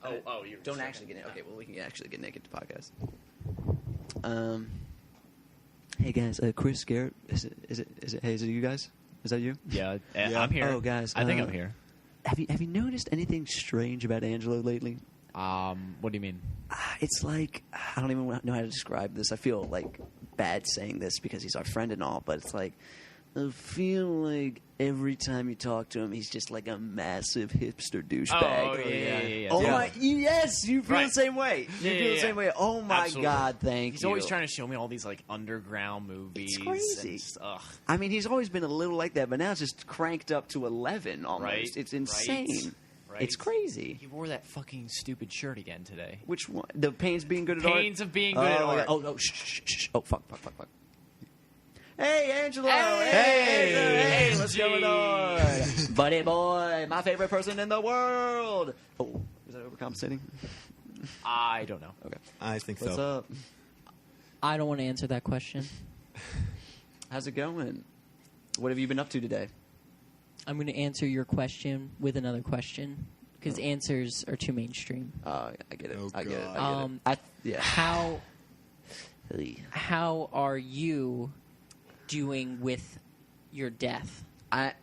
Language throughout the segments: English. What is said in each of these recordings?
You don't actually get naked. Okay, well, we can actually get naked to podcast. Hey guys, Chris Garrett, is it? Hey, is it you guys? Is that you? Yeah, I'm here. Oh, guys, I think I'm here. Have you noticed anything strange about Angelo lately? What do you mean? It's like, I don't even know how to describe this. I feel like bad saying this because he's our friend and all, but it's like, I feel like every time you talk to him, he's just like a massive hipster douchebag. Oh, yeah. Oh, my, yes, you feel the same way. You feel the same way. Oh, my Absolutely. God, thank you. He's always trying to show me all these, like, underground movies. It's crazy. Ugh. I mean, he's always been a little like that, but now it's just cranked up to 11 almost. Right. It's insane. Right. It's crazy. He wore that fucking stupid shirt again today. Which one? The Pains Being Good at Art? Pains of Being Good at Art. Oh, shh. Oh, fuck. Hey, Angelo! Hey, what's going on? Buddy boy, my favorite person in the world! Oh, is that overcompensating? I don't know. Okay. I think What's so. up? I don't want to answer that question. How's it going? What have you been up to today? I'm going to answer your question with another question because answers are too mainstream. I get it. Oh, I get it. God. Yeah. How are you doing with your death? I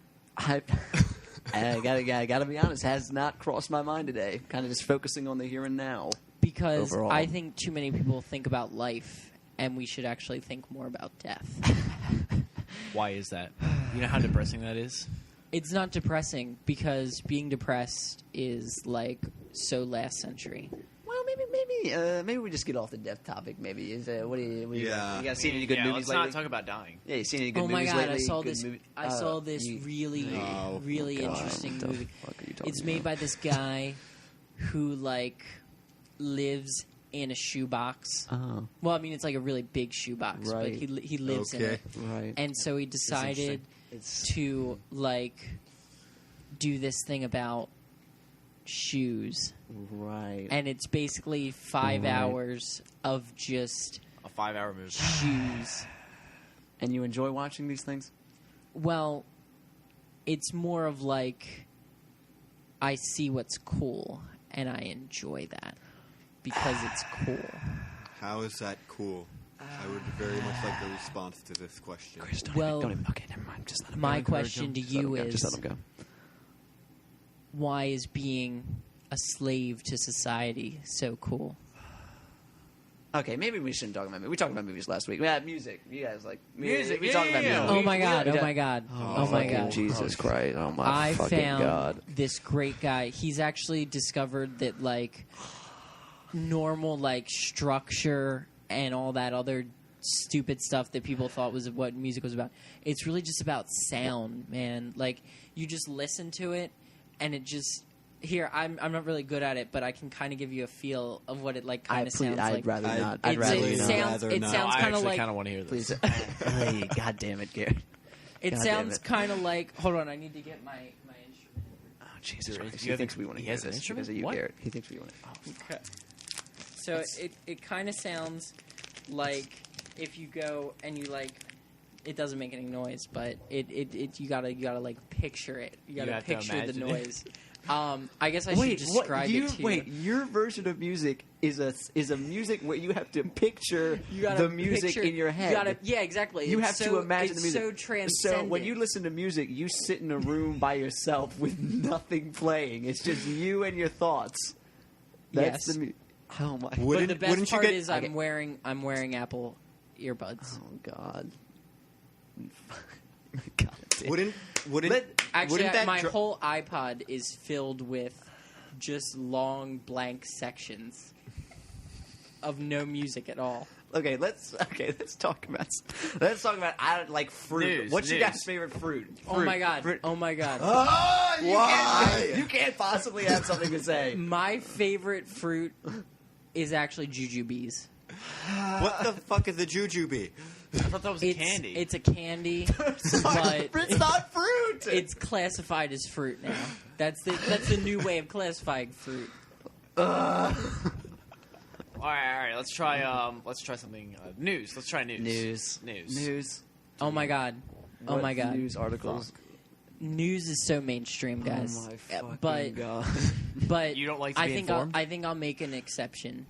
gotta be honest, has not crossed my mind today. Kind of just focusing on the here and now. Because overall. I think too many people think about life, and we should actually think more about death. Why is that? You know how depressing that is? It's not depressing because being depressed is like so last century. Well, maybe we just get off the death topic. Maybe is what do you Yeah. you guys seen any good movies let's lately? not talk about dying. Yeah, you seen any good Oh my movies god! lately? I saw Good this. movie- I saw this you- really Oh, God, interesting what the movie. fuck are you talking It's made by this guy who like lives in a shoebox. Oh, Well, I mean, it's like a really big shoebox, Right. but he lives in Okay. it. right. And so he decided to like do this thing about shoes, right. and it's basically 5 Right. hours of just A 5-hour movie. shoes. And you enjoy watching these things? Well, it's more of like I see what's cool and I enjoy that because it's cool. How is that cool? I would very much like a response to this question. Chris, don't Well, even, okay, never mind. Just let him my go. question to Just let you him go. Just let is, him go. why is being a slave to society so cool? Okay, maybe we shouldn't talk about movies. We talked about movies last week. Yeah, music. You guys like Music, We yeah, talked about yeah, music. Oh my god! We Oh did- my god! Oh my fucking god! Jesus Christ! Oh my I fucking found god! this great guy. He's actually discovered that like normal like structure and all that other stupid stuff that people thought was what music was about. It's really just about sound, man. Like you just listen to it and it just I'm not really good at it, but I can kind of give you a feel of what it like kind of sounds I'd like. rather I'd- not. I'd I'd It's- rather it not. sounds Rather it not. sounds I kind of actually like kind of want to hear this. Please. Hey, God damn it, Garrett. it God sounds damn it. kind of like. Hold on, I need to get my instrument. Oh, Jesus There is- Christ. you He have thinks a- we want to he hear has an this instrument? because of you, What? Garrett. He thinks we want to. Okay. So it kind of sounds like if you go and you like, it doesn't make any noise, but it you gotta like picture it. You gotta have to picture the imagine it. noise. I guess I should describe it to you. Your version of music is a music where you have to picture You gotta the music picture- in your head. Yeah, exactly. You It's have to so- imagine the it's music. so transcendent. So when you listen to music, you sit in a room by yourself with nothing playing. It's just you and your thoughts. That's Yes. the oh my. but the Wouldn't best you part get- is I'm wearing Apple earbuds. Oh God. God damn. Wouldn't Actually, wouldn't that my dr- whole iPod is filled with just long blank sections of no music at all. Okay, let's talk about I like fruit. News, What's your news. guys' favorite fruit? Oh my god! Fruit. Oh my god! Oh, Why? You can't possibly have something to say. My favorite fruit is actually jujubes. What the fuck is a jujube? I thought that was a candy. It's a candy, but It's not fruit. it's classified as fruit now. That's the new way of classifying fruit. All right. Let's try something. News. Let's try news. News. News. Oh my god! Oh What my god! News articles. news is so mainstream, guys. Oh my fucking but god! but You don't like to be informed? I think I'll make an exception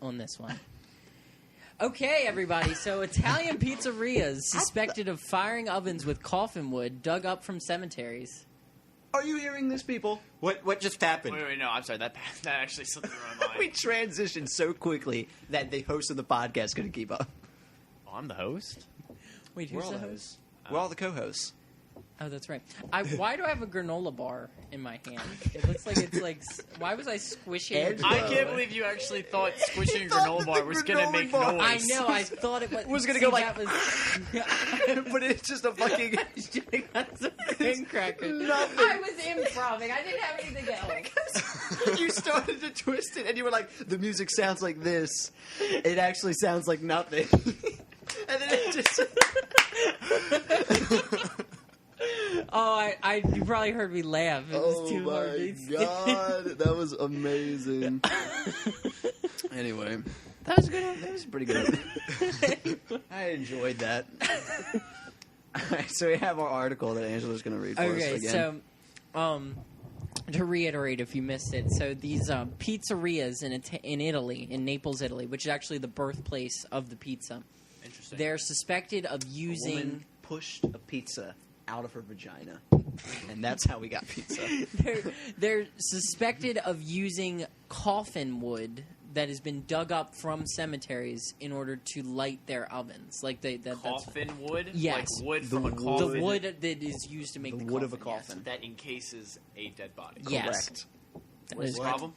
on this one. Okay, everybody. So Italian pizzerias suspected of firing ovens with coffin wood dug up from cemeteries. Are you hearing this, people? What just happened? Wait, no, I'm sorry. That actually slipped through my mind. We transitioned so quickly that the host of the podcast couldn't keep up. Oh, I'm the host? Wait, We're who's all the the host? hosts. We're all the co-hosts. Oh, that's right. Why do I have a granola bar in my hand? It looks like it's like. Why was I squishing? Ed- I can't believe you actually thought squishing a granola bar was going to granola make bar- noise. I know. I thought it Was gonna go like- that was, But it's just a fucking... That's a pin cracker. Nothing. I was improving. I didn't have anything else. You started to twist it, and you were like, the music sounds like this. It actually sounds like nothing. And then it just... Oh, you probably heard me laugh. It was too hard. god, that was amazing. Anyway, that was good. That was pretty good. I enjoyed that. Alright, so we have our article that Angela's going to read for us Okay, again. so to reiterate, if you missed it, so these pizzerias in Italy, in Naples, Italy, which is actually the birthplace of the pizza, Interesting. they're suspected of A using. woman pushed a pizza out of her vagina, and that's how we got pizza. They're suspected of using coffin wood that has been dug up from cemeteries in order to light their ovens. Like that's Coffin wood? Yes. Like wood The from a wood. coffin? the wood that is used to make The the wood of a coffin, coffin. That encases a dead body. Yes. Correct. Where's the What? problem?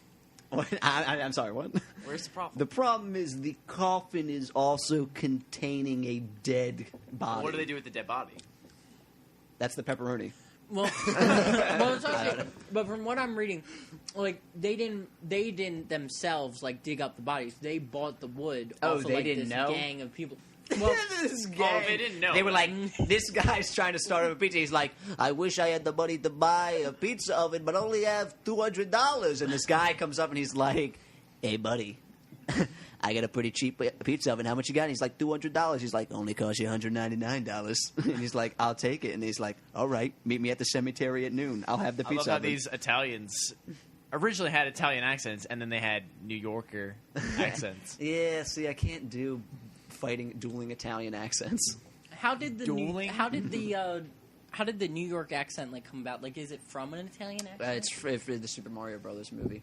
What? I'm sorry, what? Where's the problem? The problem is the coffin is also containing a dead body. What do they do with the dead body? That's the pepperoni. Well, it's okay. But from what I'm reading, like they didn't themselves like dig up the bodies. They bought the wood. Oh, off of, they like, didn't this know? gang of people. Well, This Oh, gang- they didn't know. They were like, this guy's trying to start up a pizza. He's like, I wish I had the money to buy a pizza oven, but only have $200. And this guy comes up and he's like, hey, buddy, I got a pretty cheap pizza oven. How much you got? And he's like, $200. He's like, only cost you $199. And he's like, I'll take it. And he's like, all right, meet me at the cemetery at noon. I'll have the I love pizza how oven. these Italians originally had Italian accents, and then they had New Yorker accents. Yeah, see, I can't do dueling Italian accents. how did the Dueling? how did the New York accent like come about? Like, is it from an Italian accent? It's for the Super Mario Brothers movie.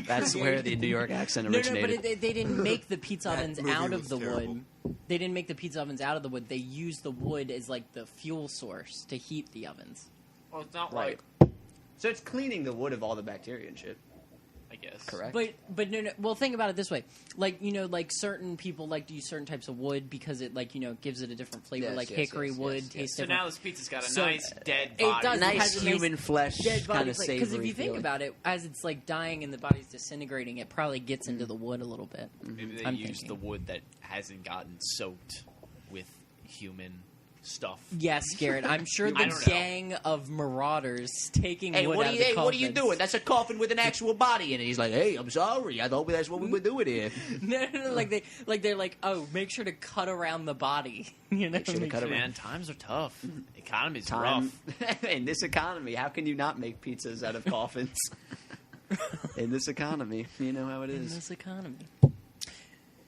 That's where the New York accent No, originated. but they didn't make the pizza That ovens movie out of was the terrible. wood. They didn't make the pizza ovens out of the wood. They used the wood as like the fuel source to heat the ovens. Well, it's not Right. So it's cleaning the wood of all the bacteria and shit. I guess. Correct. But no. Well, think about it this way: like like certain people like to use certain types of wood because it like gives it a different flavor. Yes, like yes, hickory yes, wood yes, yes. tastes So different. now this pizza's got a So, nice dead it body. does. It Nice has a nice human flesh dead body kind of flavor. savory. Because if you think feeling. about it, as it's like dying and the body's disintegrating, it probably gets into the wood a little bit. Maybe they I'm use thinking. the wood that hasn't gotten soaked with human stuff. Yes, Garrett. I'm sure I the don't know. gang of marauders taking Hey, wood what out are of you? the Hey, what are you coffins. doing? That's a coffin with an actual body in it. He's like, hey, I'm sorry. I thought that's what we were doing here. No, they're like, oh, make sure to cut around the body. Make sure to cut around. Man, times are tough. Economy's Time rough. in this economy, how can you not make pizzas out of coffins? In this economy, you know how it in is. this economy.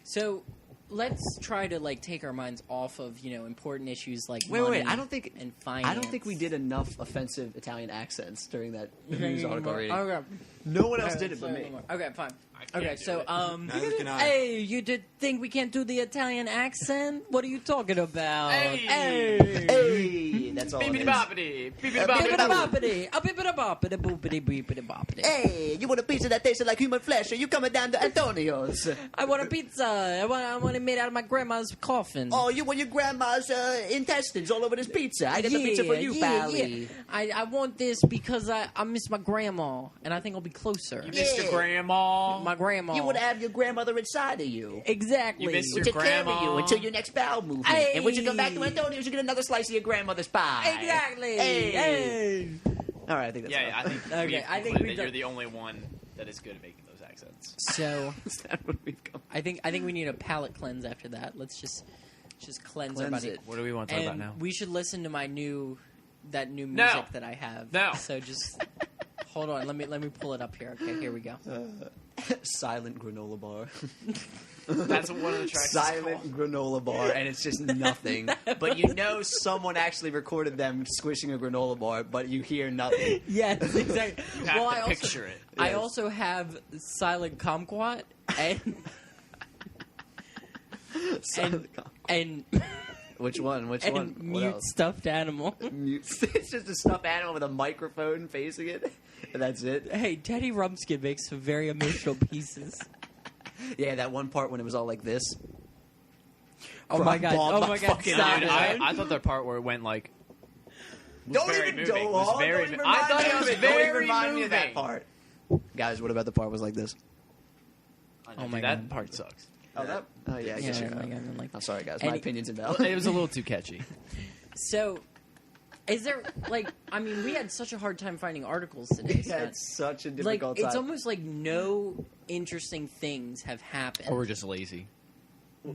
So let's try to like take our minds off of important issues like Wait, money I don't think and finance. I don't think we did enough offensive Italian accents during that news article already. Okay. No one else Okay, did it but so me. no more. Okay, fine. I can't Okay, do so it. Neither can I. hey, you did think we can't do the Italian accent? What are you talking about? Hey! Hey, that's all. It Bibbidi is. bobbidi. Bibbidi Bibbidi-boppity, bobbidi. a bibbidi-boppity, boopity-boopity-boppity. Hey, you want a pizza that tasted like human flesh? Are you coming down to Antonio's? I want a pizza. I want it made out of my grandma's coffin. Oh, you want your grandma's intestines all over this pizza? I got the pizza for you, Pally. I want this because I miss my grandma, and I think I'll be closer. You missed your grandma. My grandma. You want to have your grandmother inside of you. Exactly. You miss We'll your take care of grandma. you until your next bowel movement. Hey. And once you come back to Antonio's, you get another slice of your grandmother's pie. Exactly. Hey. Hey. All right, I think that's Yeah, I think Okay, we've I think concluded we've that you're done- the only one that is good at making those accents. So Is that what we've come? I think we need a palate cleanse after that. Let's just cleanse our Cleanse body. it. What do we want to talk And about now? we should listen to my new new No. music that I have. No. So just hold on. Let me pull it up here. Okay, here we go. Silent granola bar. That's what one of the tracks is Silent called. granola bar, and it's just nothing. But you know someone actually recorded them squishing a granola bar, but you hear nothing. Yes, exactly. You have well, to I also, picture it. I Yes. also have silent kumquat and Which one? Which and one? What mute else? stuffed animal. Mute. It's just a stuffed animal with a microphone facing it. And that's it. Hey, Teddy Rumpskin makes some very emotional pieces. Yeah, that one part when it was all like this. Oh my god! Bob, Oh my my god! fucking Stop Dude, it. I thought the part where it went like. Was Don't very even moving. go Was on. very Don't even I remind thought me it of was it. Don't even very remind me of that moving. part. Guys, what about the part was like this? Oh my that god! part sucks. Oh, that? Oh, yeah, I Yeah, guess you're oh my right. god! I'm like, I'm sorry, guys. And My it- opinion's It invalid. was a little too catchy. so, is there like? I mean, we had such a hard time finding articles today. We Scott. had such a Like, difficult time. it's almost like no interesting things have happened. Or we're just lazy.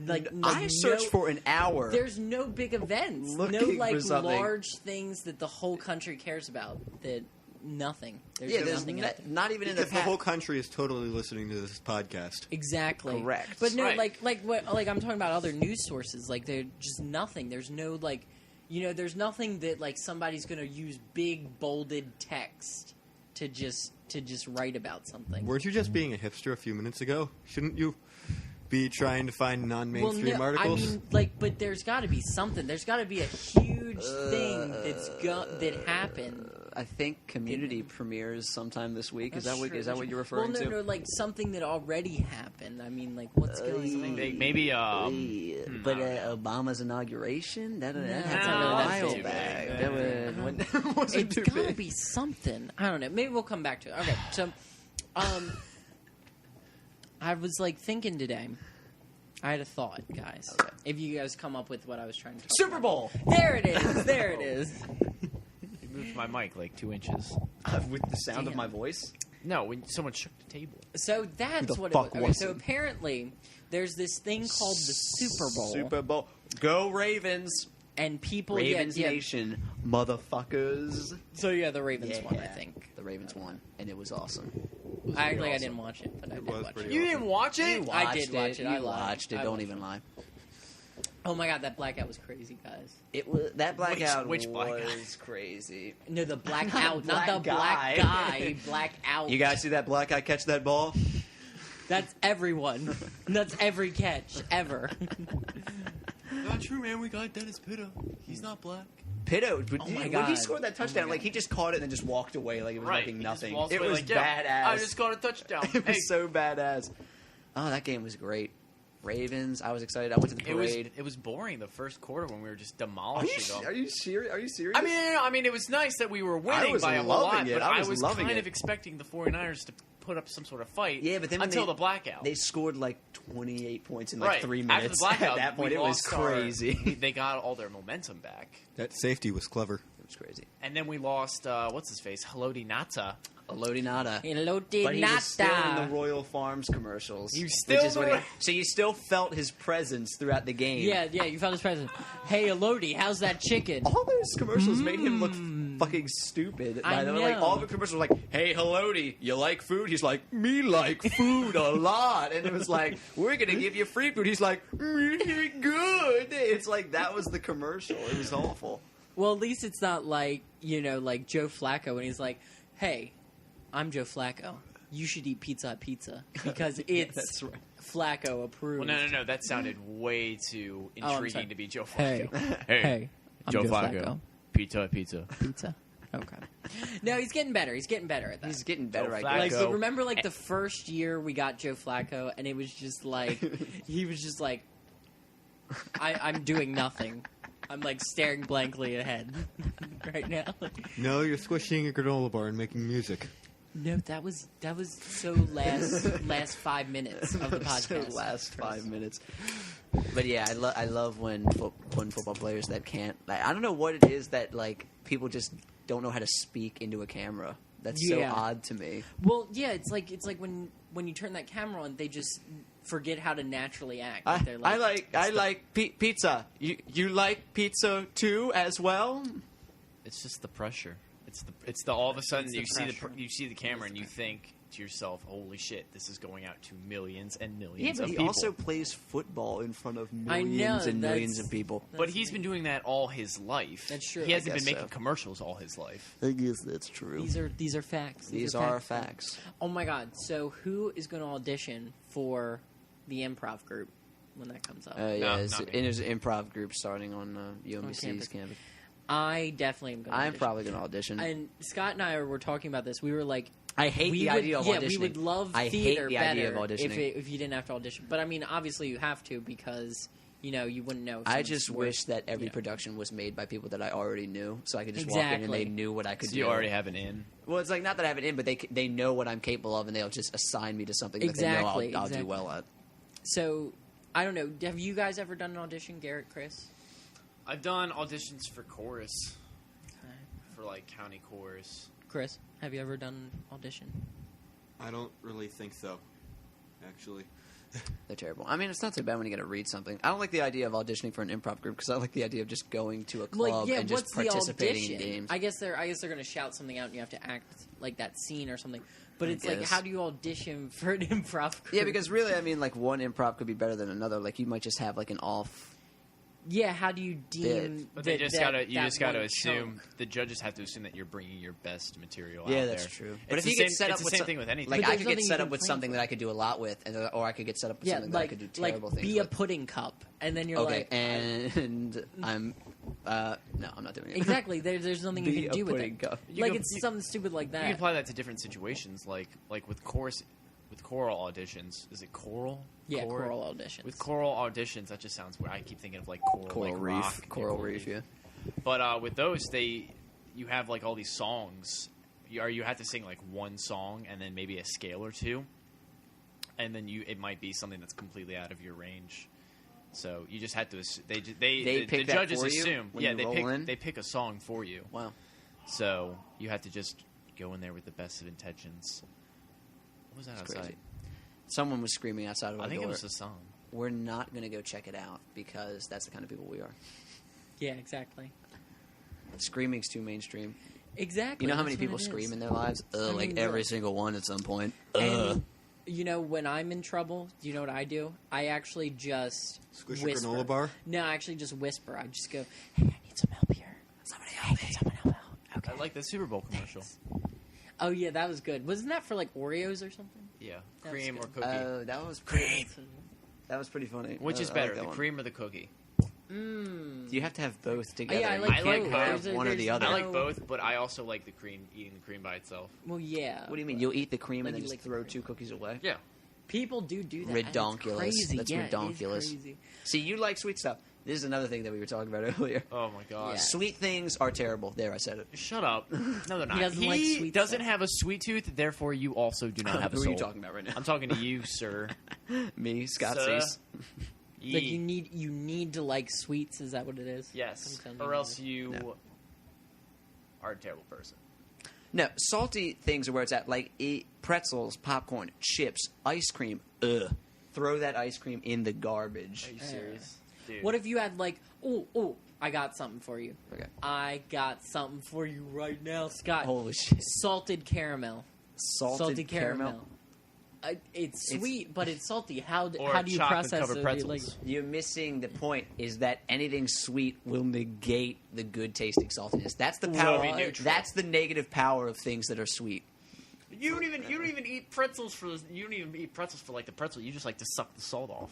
I searched no- for an hour. There's no big events, no Looking like for something. large things that the whole country cares about. That nothing. There's Yeah, there's nothing out there. not even in the Because the whole country is totally listening to this podcast. Exactly. Correct. But no, Right. like I'm talking about other news sources. Like they're just nothing. There's no like, there's nothing that like somebody's gonna use big bolded text to just write about something. Weren't you just being a hipster a few minutes ago? Shouldn't you be trying to find non-mainstream articles? I mean, but there's got to be something. There's got to be a huge thing that happened. I think Community premieres sometime this week. Is That's that what true, is that that's what true. you're referring well, to? no, like something that already happened. I mean, like what's going on? Maybe But Obama's inauguration that No, happened that's a not while really back. big. That wasn't It's too gotta big. be something. I don't know. Maybe we'll come back to it. Okay, so, I was like thinking today. I had a thought, guys. Okay. If you guys come up with what I was trying to talk Super Bowl There it is. There it is. You moved my mic like 2 inches. with the sound of Damn. my voice. No, when someone shook the table. So that's Who the what fuck it was. Okay, was so it? apparently there's this thing called the Super Bowl, Super Bowl. Go Ravens. and people Ravens yeah. Nation, motherfuckers. So yeah, the Ravens won, I think. The Ravens won, and it was awesome. I act like I awesome. didn't watch it, but I did was watch pretty it. You didn't watch it? You I did watched watch it. I You lied. watched it. I Don't watched even it. lie. Oh my god, that blackout was crazy, guys. It was that blackout Which blackout? was crazy. No, the blackout, not Black the black guy. guy. Blackout. You guys see that black guy catch that ball? That's everyone. That's every catch ever. Not true, man. We got Dennis Pitta. He's not black. Pitto, but Oh my when he God. scored that Oh my touchdown, God. like he just caught it and then just walked away like it was Right. fucking He just nothing. walks It away was like, yeah, badass. I just got a touchdown. It Hey. was so badass. Oh, that game was great. Ravens, I was excited. I went to the parade. It was boring the first quarter when we were just Are demolishing them. you serious? Are you serious? I mean, it was nice that we were winning was by a whole loving lot, it. but I I was was loving kind it. of expecting the 49ers to put up some sort of fight. Yeah, but then when until they- the blackout, they scored like 28 points in like right 3 after minutes. the blackout, At that point, we it was lost our- crazy. they got all their momentum back, That safety was clever. It was crazy. and then we lost. What's his face? Haloti Nata. Elodie Nada. Hello, But he was still in the Royal Farms commercials. You still which is what were- so you still felt his presence throughout the game. Yeah, you found his present. Hey, Elodie, how's that chicken? All those commercials made him look fucking stupid. I Like know. all the commercials were like, "Hey, Haloti, you like food?" He's like, "Me like food a lot," and it was like, "We're gonna give you free food." He's like, "Really good." It's like that was the commercial. It was awful. Well, at least it's not like, like Joe Flacco when he's like, hey, I'm Joe Flacco. You should eat Pizza Hut pizza because it's That's right. Flacco approved. Well, no. That sounded way too I'm intriguing sorry. to be Joe Hey, Flacco. hey, I'm Joe Flacco. Pizza. Pizza. Okay. No, he's getting better. He's getting better at that. He's getting better, Joe I Flacco. guess. Like, but remember, like the first year we got Joe Flacco, and it was just like he was just like, I'm doing nothing. I'm like staring blankly ahead right now. No, you're squishing a granola bar and making music. No, that was so last 5 minutes of the podcast. So last 5 minutes. But yeah, I love when football players that can't. Like, I don't know what it is that like people just don't know how to speak into a camera. That's so Yeah. odd to me. Well, yeah, it's like when you turn that camera on, they just forget how to naturally act. Like, they're I like pizza. You like pizza too as well? It's just the pressure. It's the all of a sudden It's the pressure. you see the camera and you think to yourself, "Holy shit, this is going out to millions and millions Yeah, but of he people." also plays football in front of I know, millions and that's- millions of people. But he's been doing that all his life. That's true. He hasn't I been guess making so. commercials all his life. I guess that's true. These are facts. These are facts. Oh my god! So who is going to audition for the improv group when that comes up? Yeah, not me. there's an improv group starting on UMBC's campus. campus. I definitely am going to I'm audition. probably going to audition. And Scott and I were talking about this. We were like, I hate the idea of auditioning. we would love I theater hate the better idea of auditioning. if you didn't have to audition. But I mean, obviously you have to because you wouldn't know. if I someone's just work- wish that every yeah. production was made by people that I already knew, so I could just walk in and Exactly. they knew what I could So do. you already have an in. Well, it's like not that I have it in, but they know what I'm capable of, and they'll just assign me to something that Exactly, they know I'll exactly. do well at. So I don't know. Have you guys ever done an audition, Garrett, Chris? I've done auditions for chorus, for like county chorus. Chris, have you ever done an audition? I don't really think so, actually. They're terrible. I mean, it's not so bad when you got to read something. I don't like the idea of auditioning for an improv group because I like the idea of just going to a club and just what's the participating in audition? games. I guess they're going to shout something out and you have to act like that scene or something. But I it's like, guess. how do you audition for an improv group? Yeah, because really, I mean, like one improv could be better than another. Like you might just have like an off. Yeah, how do you deem? But that, they just that, gotta. You that just gotta one assume. chunk? The judges have to assume that you're bringing your best material. Yeah, out that's there. true. It's But if the you same, get set it's up the with same some- thing with anything. Like But I there's could get nothing set you up can with plan something for. that I could do a lot with, or I could get set up with Yeah, something that I like could do terrible things be a with. pudding cup, and then you're Okay, like, and I'm no, I'm not doing it. exactly. There's nothing you Be can a do with pudding it. cup. You Like can- it's something stupid like You that. can apply that to different situations, like with chorus, with choral auditions. Is it choral? Yeah, choral auditions. With choral auditions, that just sounds weird. I keep thinking of like choral, Coral like Reef, rock, Coral Reef, yeah. But with those, you have like all these songs. You have to sing like one song and then maybe a scale or two, and then it might be something that's completely out of your range. So you just had to. The pick that judges for you assume. when Yeah, you they roll pick. in? They pick a song for you. Wow. So you have to just go in there with the best of intentions. What was that That's outside? crazy. Someone was screaming outside of our I think door. it was the song. We're not going to go check it out because that's the kind of people we are. Yeah, exactly. Screaming's too mainstream. Exactly. You know how that's many people what it is. scream in their lives? I Like mean, every look. single one at some point. And when I'm in trouble, do you know what I do? I actually just Squish whisper. a granola bar? No, I actually just whisper. I just go, "Hey, I need some help here. Somebody help me. Someone help out." Okay. I like the Super Bowl commercial. Oh yeah, that was good. Wasn't that for like Oreos or something? Yeah, That was cream or good. cookie. That was pretty. That was pretty funny. Which is I like better, that the one. cream or the cookie? You have to have both together. yeah, I You like I like can't both. have There's- one or the there's other. I no- like both, but I also like the cream, eating the cream by itself. Well, yeah. What do you mean? You'll eat the cream Like and then you just lick the throw cream. 2 cookies away? Yeah. People do that. and it's Redonkulous. crazy. That's yeah, it is redonkulous. crazy. See, you like sweet stuff. This is another thing that we were talking about earlier. Oh my god. Yeah. Sweet things are terrible. There, I said it. Shut up. No, they're not. doesn't like sweet doesn't stuff. have a sweet tooth, therefore you also do not have a Who soul. are you talking about right now? I'm talking to you, sir. Me, Scott Sir. Cease. Like you need to like sweets. Is that what it is? Yes, I'm telling or you. else you No. are a terrible person. No, salty things are where it's at. Like pretzels, popcorn, chips, ice cream. Ugh. Throw that ice cream in the garbage. Are you serious? Dude. What if you had like, oh, I got something for you. Okay. I got something for you right now, Scott. Holy shit. Salted caramel. Salted caramel. It's sweet, but it's salty. How do you chocolate process covered it? pretzels. Like, You're missing the point. Is that anything sweet will negate the good tasting saltiness? That's the power. It'll be neutral. That's the negative power of things that are sweet. You don't even eat pretzels for like the pretzel. You just like to suck the salt off,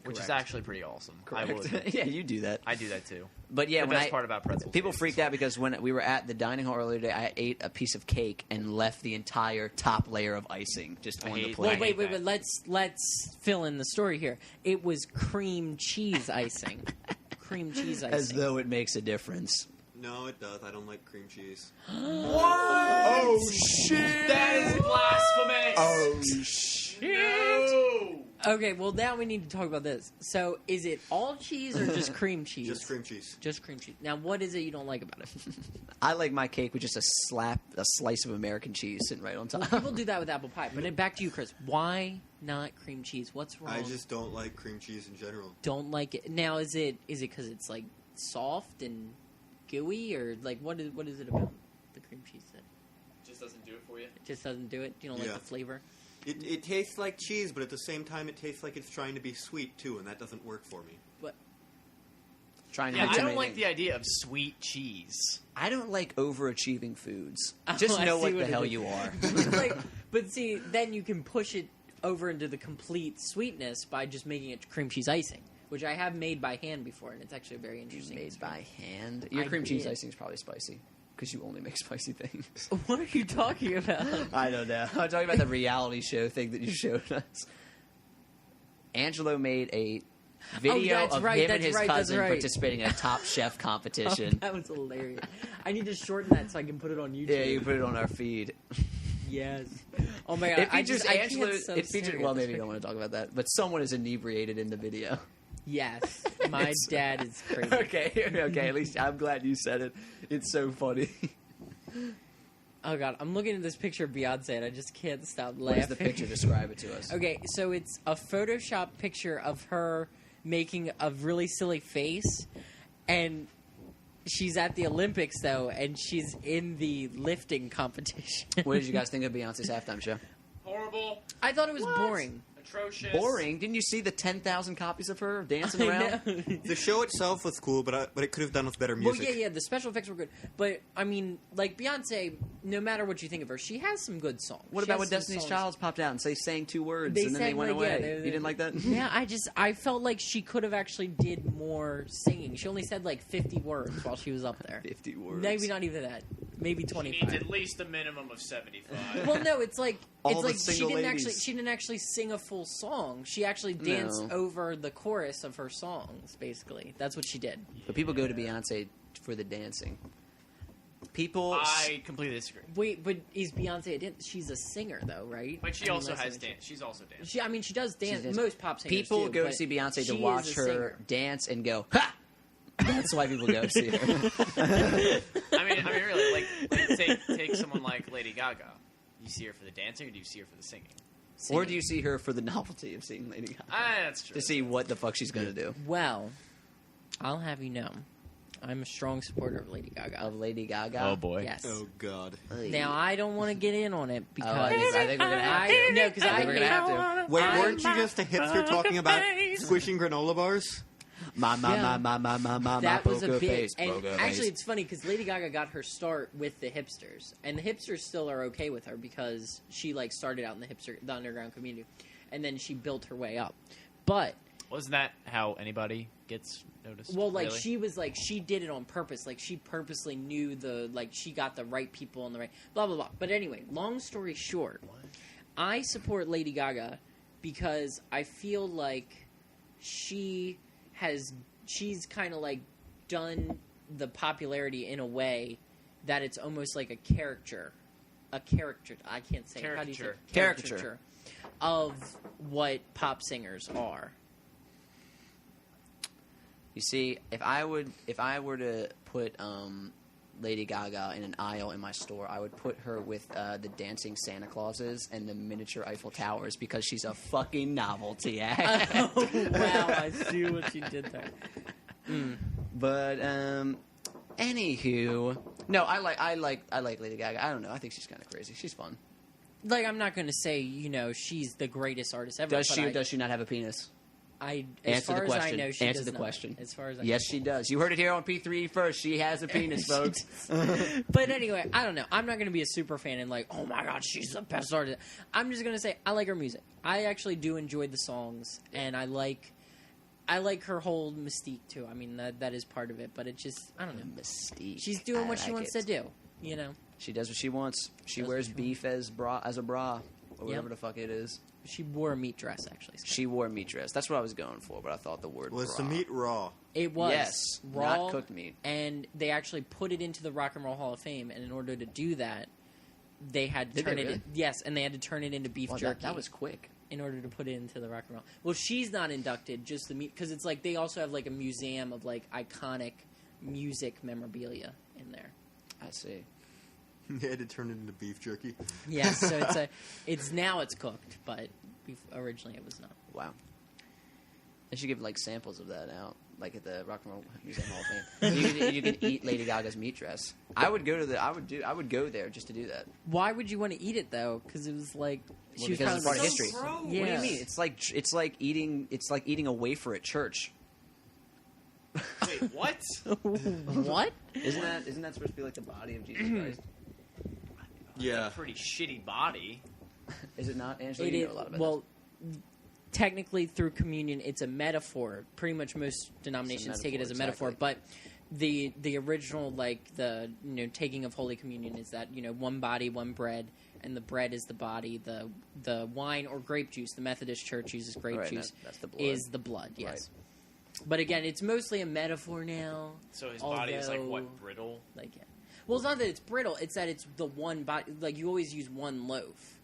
which is Correct. actually pretty awesome. I will admit. Yeah, you do that. I do that too. But yeah, the when best part about pretzels. people is- freaked out because when we were at the dining hall earlier today, I ate a piece of cake and left the entire top layer of icing just I on the hate- plate. well, I wait. that. Let's fill in the story here. It was cream cheese icing. Cream cheese icing. As though it makes a difference. No, it does. I don't like cream cheese. Oh shit! That is blasphemous. Oh shit! No. Okay, well now we need to talk about this. So, is it all cheese or just cream cheese? Just cream cheese. Just cream cheese. Now, what is it you don't like about it? I like my cake with just a slice of American cheese sitting right on top. People do that with apple pie. But back to you, Chris. Why not cream cheese? What's wrong? I just don't like cream cheese in general. don't like it. Now, is it because it's like soft and gooey, or like what is it about the cream cheese that Just doesn't do it for you. it just doesn't do it? You don't like the flavor? It tastes like cheese, but at the same time, it tastes like it's trying to be sweet too, and that doesn't work for me. But Trying to Yeah, make I too don't many like things. the idea of sweet cheese. I don't like overachieving foods. Oh, Just I know see what what the it hell is. you are. like, but see, then you can push it over into the complete sweetness by just making it cream cheese icing, which I have made by hand before, and it's actually a very interesting. Made by hand. Your I cream cheese did. icing is probably spicy because you only make spicy things. What are you talking about? I don't know. I'm talking about the reality show thing that you showed us. Angelo made a video that's of right, him and that's his right, that's cousin right. participating in a Top Chef competition. That was hilarious. I need to shorten that so I can put it on YouTube. Yeah, you put it on our feed. Yes. Oh my god. It features I Angelo. can't so It features. stare Well, at this maybe you don't picture. want to talk about that, but someone is inebriated in the video. Yes. My It's- dad is crazy. Okay, at least I'm glad you said it. It's so funny. Oh god, I'm looking at this picture of Beyonce and I just can't stop laughing. What is the picture? Describe it to us. Okay, so it's a Photoshop picture of her making a really silly face, and she's at the Olympics though, and she's in the lifting competition. What did you guys think of Beyonce's halftime show? Horrible. I thought it was What? boring. Atrocious. Boring. Didn't you see the 10,000 copies of her dancing I around? know. The show itself was cool, but it could have done with better Well, music. yeah, the special effects were good, but I mean, like Beyonce, no matter what you think of her, she has some good songs. What She about has when some Destiny's songs. Child popped out and they sang 2 words They and then they sang, went like, yeah, away? they- You didn't like that? Yeah, I felt like she could have actually did more singing. She only said like 50 words while she was up there. 50 words. Maybe not even that. Maybe She 25. needs at least a minimum of 75. Well, no, it's like All the she single didn't ladies. actually sing a full song. She actually danced No. over the chorus of her songs. Basically, that's what she did. But people go to Beyonce for the dancing. People. I completely disagree. Wait, but is Beyonce a dance? She's a singer, though, right? But she I mean, also that's has what dance. She's also dancing. She, I mean, she does dance. dancing. Most pop singers People do, go to but see Beyonce she to is watch a her singer. dance and go, ha! That's why people go see her. I mean, really, like take someone like Lady Gaga. You see her for the dancing, or do you see her for the singing? Or do you see her for the novelty of seeing Lady Gaga? That's true. To see what the fuck she's going to do. Well, I'll have you know, I'm a strong supporter of Lady Gaga. Of Lady Gaga? Oh boy. Yes. Oh God. Now I don't want to get in on it because I think we're going to have to. no, because I think we're gonna have to. Wait, weren't you just a hipster talking about squishing granola bars? My, Yeah. that was a poker bit. face, And poker actually, face. it's funny because Lady Gaga got her start with the hipsters, and the hipsters still are okay with her because she like started out in the underground community, and then she built her way up. But Wasn't that how anybody gets noticed? well, like really? she was like she did it on purpose. Like she purposely knew she got the right people on the right blah blah blah. But anyway, long story short, I support Lady Gaga because I feel like she's kind of like done the popularity in a way that it's almost like a caricature. I can't say it. How do you say it? Caricature. Of what pop singers are. You see, if I were to put Lady Gaga in an aisle in my store, I would put her with the dancing Santa Clauses and the miniature Eiffel Towers because she's a fucking novelty act. Oh wow! I see what you did there. But anywho, no, I like Lady Gaga. I don't know. I think she's kind of crazy. She's fun. Like, I'm not going to say, she's the greatest artist ever. Does but she not have a penis? as Answer far the as question. I know, she Answer does the not. question. As far as I Yes, she does. You heard it here on P3E first. She has a penis, She folks. does. But anyway, I don't know. I'm not going to be a super fan and like, oh my god, she's the best artist. I'm just going to say I like her music. I actually do enjoy the songs, and I like her whole mystique too. I mean, that is part of it, but it just, I don't know. Mystique. She's doing I what she like wants it. to do, you know. She does what she wants. She Does what wears she beef as a bra, or whatever Yep. the fuck it is. She wore a meat dress, actually. So. She wore a meat dress. That's what I was going for, but I thought the word Was bra. the meat raw? It was Yes, raw, not cooked meat. and they actually put it into the Rock and Roll Hall of Fame. And in order to do that, they had to Did turn they it. really? Yes, and they had to turn it into beef Well, jerky. that was quick. in order to put it into the Rock and Roll. Well, she's not inducted, just the because it's like they also have like a museum of like iconic music memorabilia in there. I see. They had to turn it into beef jerky. Yeah, so it's now it's cooked, but originally it was not. Wow. They should give like samples of that out, like at the Rock and Roll Museum Hall of Fame. You can eat Lady Gaga's meat dress. I would go there just to do that. Why would you want to eat it though? Because it was like she was because it's part of history. gross. Yeah. What do you mean? It's like eating a wafer at church. Wait, what? What? Isn't that supposed to be like the body of Jesus Christ? Yeah. Pretty shitty body. Is it not, Angela? It You is, know a lot about well, technically through communion, it's a metaphor. Pretty much most denominations take it as a metaphor, exactly. but the original, like the taking of Holy Communion is that one body, one bread, and the bread is the body. The wine or grape juice, the Methodist Church uses grape Right, juice, that's the blood. is the blood. Yes, but again, it's mostly a metaphor now. So his body is like although- what, brittle? Like, yeah. Well, it's not that it's brittle; it's that it's the one body. Like you always use one loaf.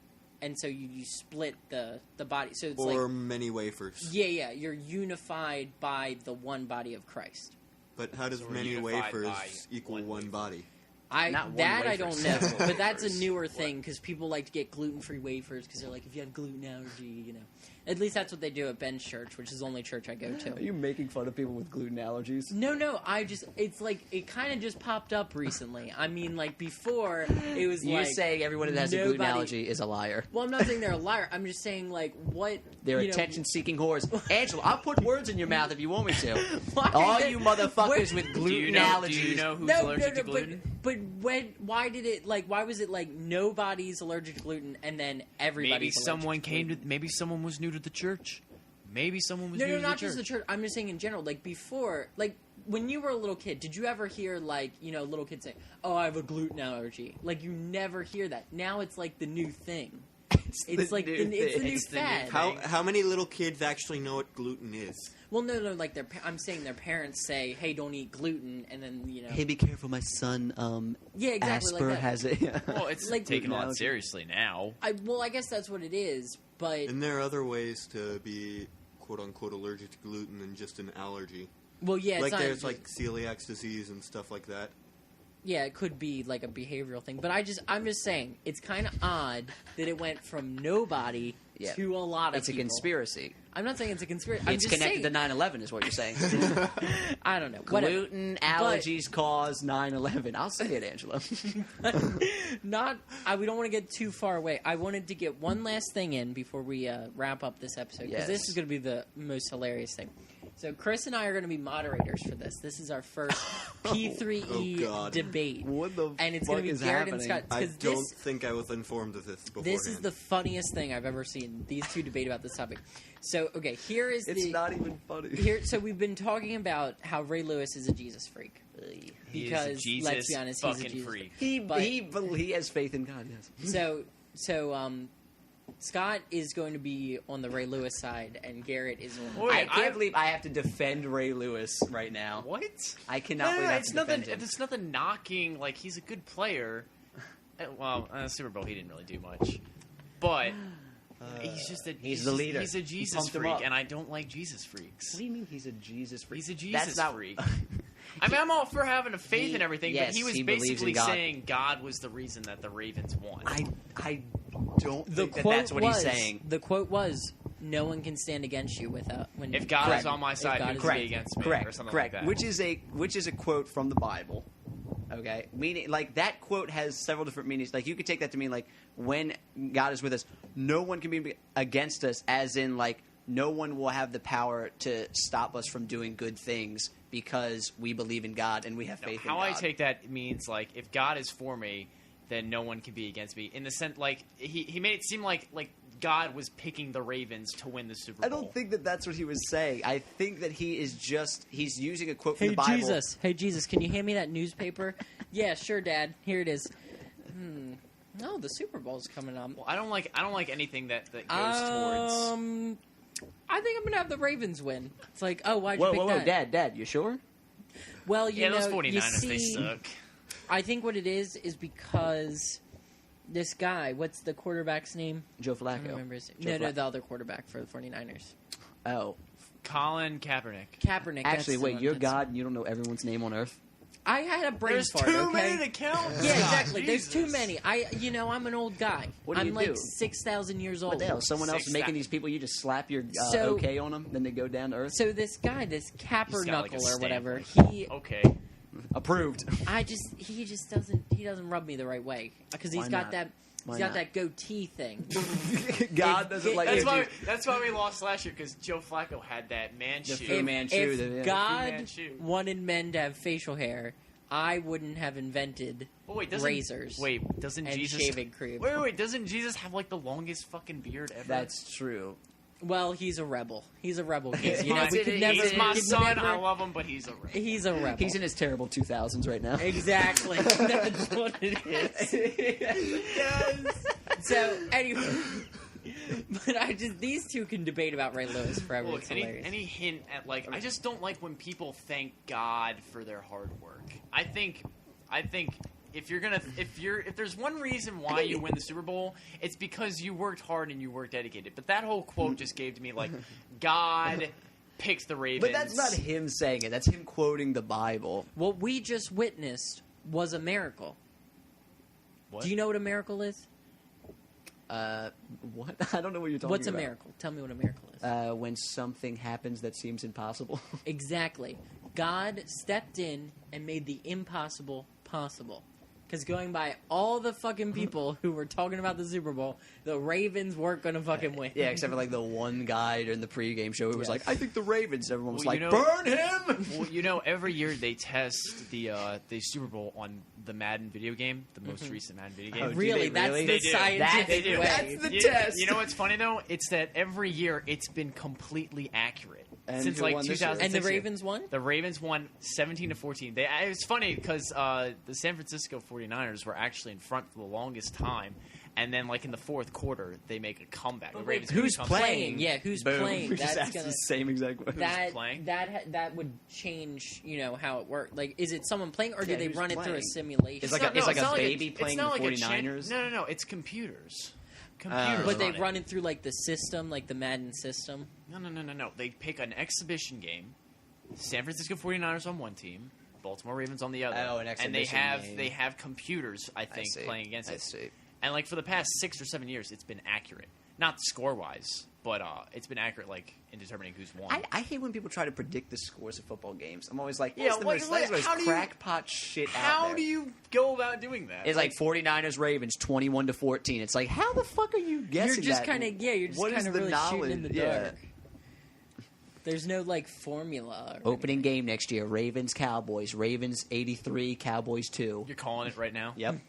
And so you split the body. So it's Or like many wafers. yeah, you're unified by the one body of Christ. But how does So we're many unified wafers by equal one one wafer. body? Not one I wafer, don't know, several but that's a wafers. newer thing because people like to get gluten-free wafers because they're like, if you have gluten allergy, At least that's what they do at Ben's church, which is the only church I go to. Are you making fun of people with gluten allergies? No, it's like it kind of just popped up recently. I mean, like before it was You're like saying everyone that has a gluten nobody- allergy is a liar. Well, I'm not saying they're a liar. I'm just saying like what They're you know, attention-seeking whores. Angela, I'll put words in your mouth if you want me to. Why All did- you motherfuckers Wait, with Do gluten you know allergies. who's allergic to gluten? But why did it like? Why was it like nobody's allergic to gluten and then everybody's Maybe someone was new to the church. Maybe someone was new No, to not the just the church. church. I'm just saying in general. Like before, like when you were a little kid, did you ever hear like little kids say, "Oh, I have a gluten allergy"? Like you never hear that. Now it's like the new thing. It's like new it's the new thing. It's the new fad. thing. How many little kids actually know what gluten is? Well, no, like I'm saying their parents say, "Hey, don't eat gluten," and then Hey, be careful, my son. Yeah, exactly like Asper that. has it. Well, it's Like taken a gluten lot allergy. seriously now. I guess that's what it is. But And there are other ways to be quote-unquote allergic to gluten than just an allergy. well, yeah, it's Like not there's just- like celiac disease and stuff like that. yeah, it could be like a behavioral thing. But I'm just saying it's kind of odd that it went from nobody Yeah. to a lot of It's a people. conspiracy. I'm not saying it's a conspiracy. I'm It's just connected saying, to 9/11 is what you're saying. I don't know. Whatever. Gluten allergies cause 9/11. I'll say it, Angela. We don't want to get too far away. I wanted to get one last thing in before we wrap up this episode because this Yes. is going to be the most hilarious thing. So Chris and I are going to be moderators for this. This is our first P3E Oh, God. debate. What the and it's fuck going to be is Garrett and happening? Scott. I 'cause don't think I was informed of this beforehand. this is the funniest thing I've ever seen. These two debate about this topic. So okay, here is It's the not even funny. here. So we've been talking about how Ray Lewis is a Jesus freak. He Because, is a Jesus let's be honest, he's a fucking Jesus freak. But- He has faith in God. Yes. So Scott is going to be on the Ray Lewis side, and Garrett is on. Wait, I can't believe I have to defend Ray Lewis right now. What? I cannot believe I have it's to nothing. defend him. It's nothing knocking. Like he's a good player. Well, Super Bowl he didn't really do much, but he's just he's the leader. He's a He Jesus pumped him freak, up. and I don't like Jesus freaks. What do you mean he's a Jesus freak? He's a Jesus That's not, freak. I mean, I'm all for having a faith He- and everything, yes, but he was he believes in basically God. saying God was the reason that the Ravens won. I don't The think that quote that's what was, he's saying. The quote was, "No one can stand against you without when." If God Correct. is on my If side, God who is can on be my against me, Correct, or something correct. like that. Which is a quote from the Bible. Okay, meaning like that quote has several different meanings. Like you could take that to mean like when God is with us, no one can be against us. As in like no one will have the power to stop us from doing good things because we believe in God and we have No, faith in how God. I take that means like if God is for me, then no one can be against me. In the sense, like he made it seem like God was picking the Ravens to win the Super Bowl. I don't think that that's what he was saying. I think that he's using a quote from Hey the Bible. Jesus! Hey Jesus! Can you hand me that newspaper? Yeah, sure, Dad. Here it is. No, the Super Bowl's coming up. Well, I don't like anything that goes towards. I think I'm gonna have the Ravens win. It's like, oh, why'd you Whoa, pick whoa, whoa, that? Dad, you sure? Well, you Yeah, know, those 49ers you they see, suck. I think what it is because this guy, what's the quarterback's name? Joe I Flacco. don't remember his name. Joe No, Flacco. the other quarterback for the 49ers. Oh, Colin Kaepernick. Kaepernick. actually, that's wait, the one, you're that's- God and you don't know everyone's name on earth? I had a brain There's fart. too okay? many to count. Yeah, God, exactly. There's too Jesus. many. I'm an old guy. What do I'm you like do? 6,000 years old. What the hell? Someone else is making 6,000. these people. You just slap your So- okay on them, then they go down to earth. So this guy, this Capper He's got, like, a Knuckle or stamp. whatever, he Okay. Approved. he just doesn't rub me the right way because he's Why got not? that Why he's got not? that goatee thing. God If- doesn't like. That's it. why we lost last year because Joe Flacco had that man The shoe. Fu Manchu, if yeah. God Fu Manchu. wanted men to have facial hair, I wouldn't have invented Oh, wait, doesn't razors. doesn't and Jesus shaving cream. Wait, doesn't Jesus have like the longest fucking beard ever? That's true. Well, he's a rebel. He's a rebel kid. He's You know, my, we could never. he's my we could son. never- I love him, but he's a rebel. He's a rebel. He's in his terrible 2000s right now. Exactly. That's what it is. Yes. So anyway, but these two can debate about Ray Lewis forever. Look, It's any hilarious. hint at like I just don't like when people thank God for their hard work. I think if there's one reason why you win the Super Bowl, it's because you worked hard and you worked dedicated. But that whole quote just gave to me like God picked the Ravens. But that's not him saying it. That's him quoting the Bible. What we just witnessed was a miracle. What? Do you know what a miracle is? What? I don't know what you're talking What's a about. miracle? Tell me what a miracle is. When something happens that seems impossible. Exactly. God stepped in and made the impossible possible. Because going by all the fucking people who were talking about the Super Bowl, the Ravens weren't going to fucking win. Yeah, except for like the one guy during the pregame show who was Yeah. like, "I think the Ravens." Everyone was Well, like, you know- "Burn him!" Well, every year they test the Super Bowl on the Madden video game, the most recent Madden video game. Oh, do Really? they That's really? the They do. scientific They do. way. That's the You- test. You know what's funny though? It's that every year it's been completely accurate And since who like won this year? 2000. And the Ravens won? The Ravens won 17-14. It's funny because the San Francisco 49ers were actually in front for the longest time, and then like in the fourth quarter they make a comeback. The Ravens make a Who's comeback. playing? Yeah, who's Boom. playing? We just That's asked gonna- the same exact question. playing? That would change, how it worked. Like, is it someone playing, or Yeah, do they who's run it through a playing? simulation? It's like not- a, it's no, like it's a not baby it's playing not the like a 49ers. No, it's computers. Computers. But they run it. run it through like the system, like the Madden system. No. They pick an exhibition game. San Francisco 49ers on one team, Baltimore Ravens on the other. Oh, an and they exhibition have game. they have computers, I think, see. playing against I it. see. And like for the past 6 or 7 years, it's been accurate. Not score wise, but it's been accurate like in determining who's won. I hate when people try to predict the scores of football games. I'm always like, Yeah, that's the most, that's the most how do you- crackpot shit out How there. do you go about doing that? It's like 49ers Ravens 21-14. It's like, how the fuck are you guessing You're just that? kind of you're just What is kind of the really shooting in the knowledge? dark. There's no like formula. or Opening anything. game next year: Ravens Cowboys. Ravens 83, Cowboys 2. You're calling it right now. Yep.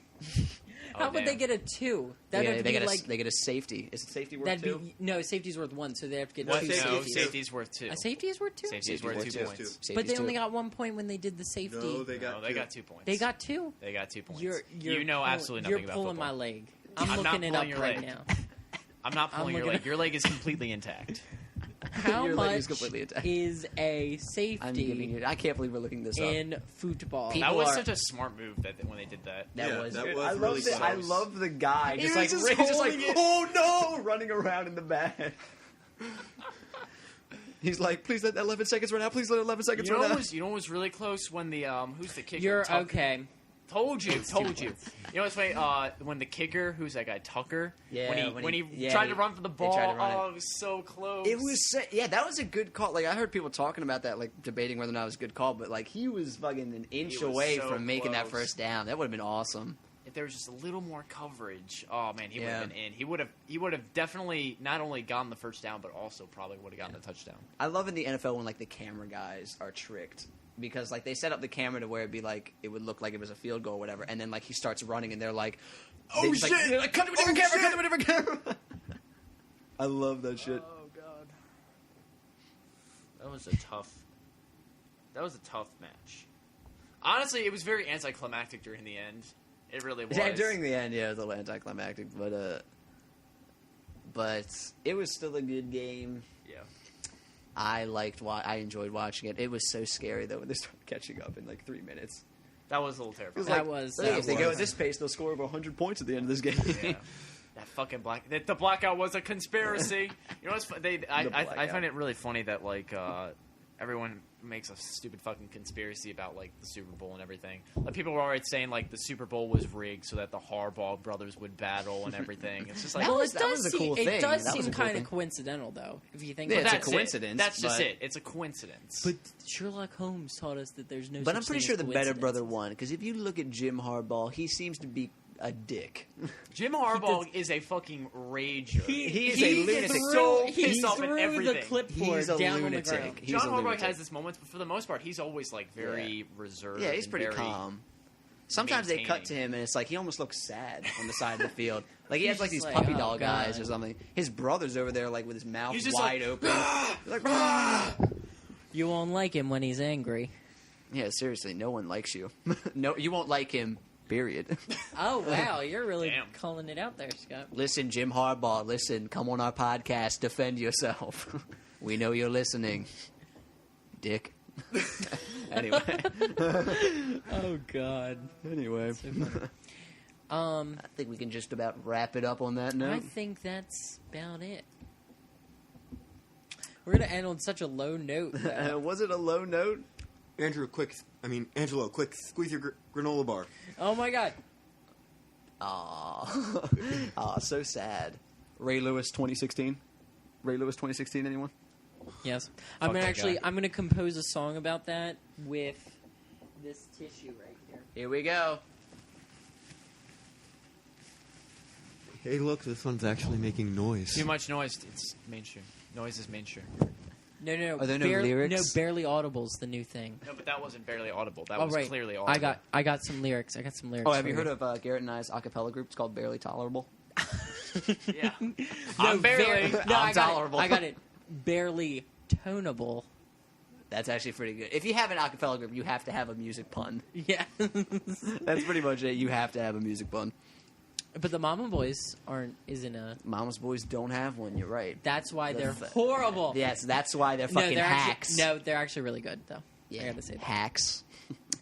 How would they get a 2? That'd have to they be get like they get a safety. Is it safety worth that'd 2? be no safety's worth 1, so they have to get What two safety? No, safeties. safety's worth 2. A safety is worth 2. Safety's worth 2 worth points. two. But they only got 1 point when they did the safety. No, they got No, they two. got 2 points. They got 2. They got 2 points. You're you know absolutely You're nothing about pulling football. my leg. I'm I'm not looking it pulling up your right leg. now. I'm not pulling your looking leg. at- Your leg is completely intact. How Your leg much is completely intact. is a I'm giving safety you. I can't believe we're looking this up. in football? People That was are- such a smart move when they did that. That Yeah, was. that Dude, was I really love the, I close. love the guy He just was like just just like holding it. oh no, running around in the back. He's like, please let 11 seconds run out. Please let 11 seconds You know run what out. was really close when the who's the kicker? You're Tucker- okay. Told you. You know what's funny? When the kicker, who's that guy Tucker? Yeah, when he yeah, tried to run for the they ball. tried to run it. Oh, it was so close. It was yeah, that was a good call. Like I heard people talking about that, like debating whether or not it was a good call, but like he was fucking an inch He was away so from making that close. first down. That would have been awesome. If there was just a little more coverage, oh man, he would Yeah. have been in. He would have definitely not only gotten the first down, but also probably would have gotten the touchdown. I love in the NFL when like the camera guys are tricked because like they set up the camera to where it'd be like it would look like it was a field goal or whatever, and then like he starts running and they're like, Oh, just, like, shit! they're like, cut to a different Oh, camera, shit! cut to a different camera. I love that shit. Oh god, that was a tough. That was a tough match. Honestly, it was very anticlimactic during the end. It really was. Yeah, during the end, yeah, it was a little anticlimactic, but it was still a good game. Yeah. I enjoyed watching it. It was so scary though when they started catching up in like 3 minutes. That was a little terrifying. That was- Hey, if they go was. at this pace, they'll score over 100 points at the end of this game. Yeah. That fucking the blackout was a conspiracy. You know what's I blackout. find it really funny that like everyone makes a stupid fucking conspiracy about like the Super Bowl and everything. Like people were already saying like the Super Bowl was rigged so that the Harbaugh brothers would battle and everything. It's just like That was a cool thing. It does That was seem a cool kind of thing. coincidental, though, if you think Yeah, about it's it. a coincidence. That's just but- it. It's a coincidence. But Sherlock Holmes taught us that there's no. But such I'm pretty thing sure as the better brother coincidences. won because if you look at Jim Harbaugh, he seems to be a dick. Jim Harbaugh is a fucking rager. He is a lunatic. So He pissed off at threw everything. the clipboard He's a down on the lunatic. ground. He's John a Harbaugh lunatic. has his moments, but for the most part, he's always like very reserved. Yeah, he's and pretty very calm. Sometimes they cut to him and it's like he almost looks sad on the side of the field. Like he has like He's these just like, puppy oh, dog eyes God. or something. His brother's over there like with his mouth He's just wide like, open. Like, "Ah!" You won't like him when he's angry. Yeah, seriously, no one likes you. No, you won't like him. Period. Oh wow, you're really Damn. calling it out there, Scott. Listen, Jim Harbaugh, listen, come on our podcast, defend yourself. We know you're listening. Dick. Anyway. Oh God. Anyway. So funny. I think we can just about wrap it up on that I note. think that's about it. We're gonna end on such a low note. though. Was it a low note? Angelo, quick, squeeze your granola bar. Oh my God. Aw. Aw, so sad. Ray Lewis 2016? Ray Lewis 2016, anyone? Yes, Fuck that guy. I'm gonna compose a song about that with this tissue right here. Here we go. Hey, look, this one's actually making noise. Too much noise. It's mainstream. Noise is mainstream. No. Are there no lyrics? No, barely audible's the new thing. No, but that wasn't barely audible. That Oh was right, clearly audible. I got some lyrics. I got some lyrics. Oh, have for you heard of Garrett and I's a cappella group? It's called Barely Tolerable. Yeah. No, I'm barely. No, I'm I got tolerable. it. I got it. Barely tonable. That's actually pretty good. If you have an a cappella group, you have to have a music pun. Yeah. That's pretty much it. You have to have a music pun. But the Mama Boys isn't a. Mama's Boys don't have one. You're right. That's why they're That's- horrible. Yes, that's why they're No, fucking they're hacks. actually, no, they're actually really good though. Yeah, I gotta say that. hacks.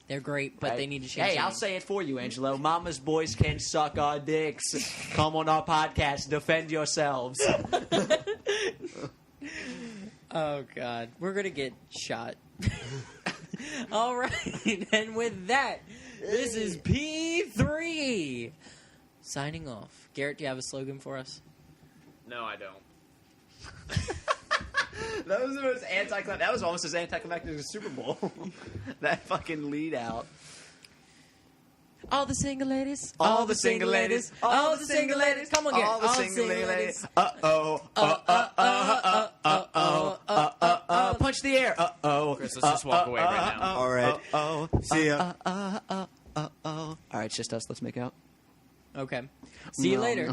They're great, but Right? they need to change. Hey, their I'll name. say it for you, Angelo. Mama's Boys can suck our dicks. Come on our podcast. Defend yourselves. Oh God, we're gonna get shot. All right, and with that, this is P3E signing off. Garrett, do you have a slogan for us? No, I don't. That was the most anticlimactic. That was almost as anticlimactic as the Super Bowl. That fucking lead out. All the single ladies, All the single ladies. all the single ladies. Come on, Garrett. All the single ladies. Punch the air. Chris, let's just walk away right now. All right. See ya. All right, it's just us. Let's make out. Okay. See you later.